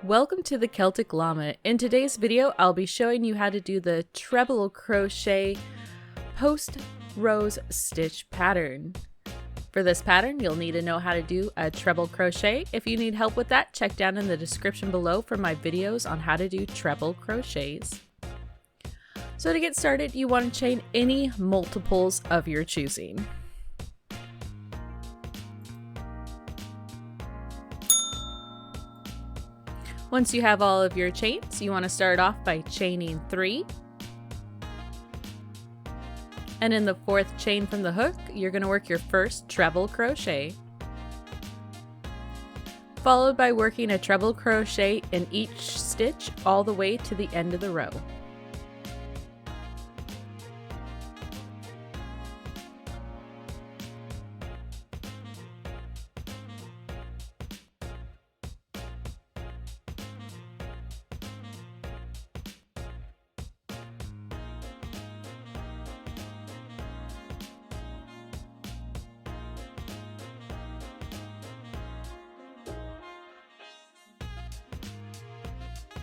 Welcome to the Celtic Llama. In today's video, I'll be showing you how to do the treble crochet post rose stitch pattern. For this pattern, you'll need to know how to do a treble crochet. If you need help with that, check down in the description below for my videos on how to do treble crochets. So to get started, you want to chain any multiples of your choosing. Once you have all of your chains, you want to start off by chaining 3. And in the 4th chain from the hook, you're going to work your first treble crochet, followed by working a treble crochet in each stitch all the way to the end of the row.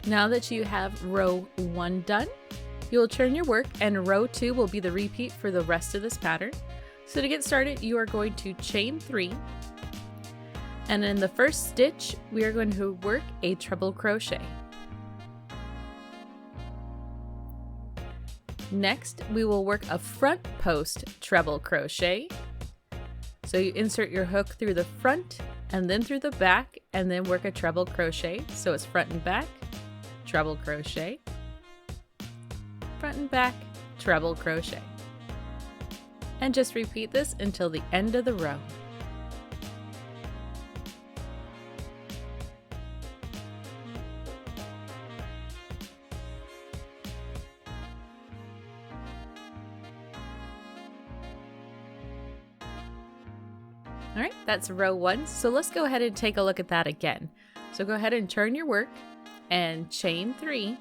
Now that you have row 1 done, you will turn your work and row 2 will be the repeat for the rest of this pattern. So to get started, you are going to chain 3, and in the first stitch, we are going to work a treble crochet. Next, we will work a front post treble crochet. So you insert your hook through the front and then through the back, and then work a treble crochet. So it's front and back, treble crochet, front and back, treble crochet, and just repeat this until the end of the row. All right, that's row 1. So let's go ahead and take a look at that again. So go ahead and turn your work and chain 3,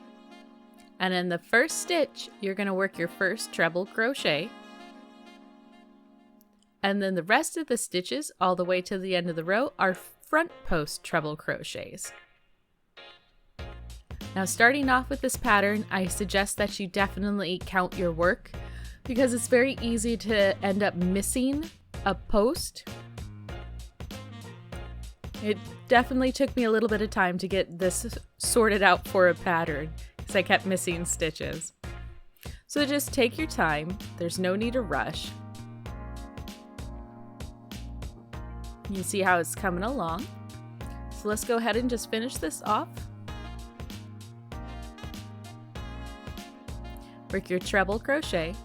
and in the first stitch you're going to work your first treble crochet, and then the rest of the stitches all the way to the end of the row are front post treble crochets. Now starting off with this pattern, I suggest that you definitely count your work because it's very easy to end up missing a post. It definitely took me a little bit of time to get this sorted out for a pattern because I kept missing stitches. So just take your time. There's no need to rush. You see how it's coming along. So let's go ahead and just finish this off. Work your treble crochet.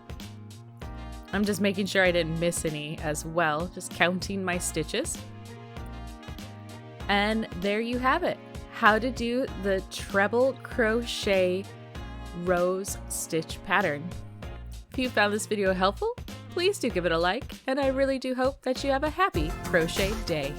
I'm just making sure I didn't miss any as well, just counting my stitches. And there you have it, how to do the treble crochet rose stitch pattern. If you found this video helpful, please do give it a like, and I really do hope that you have a happy crochet day.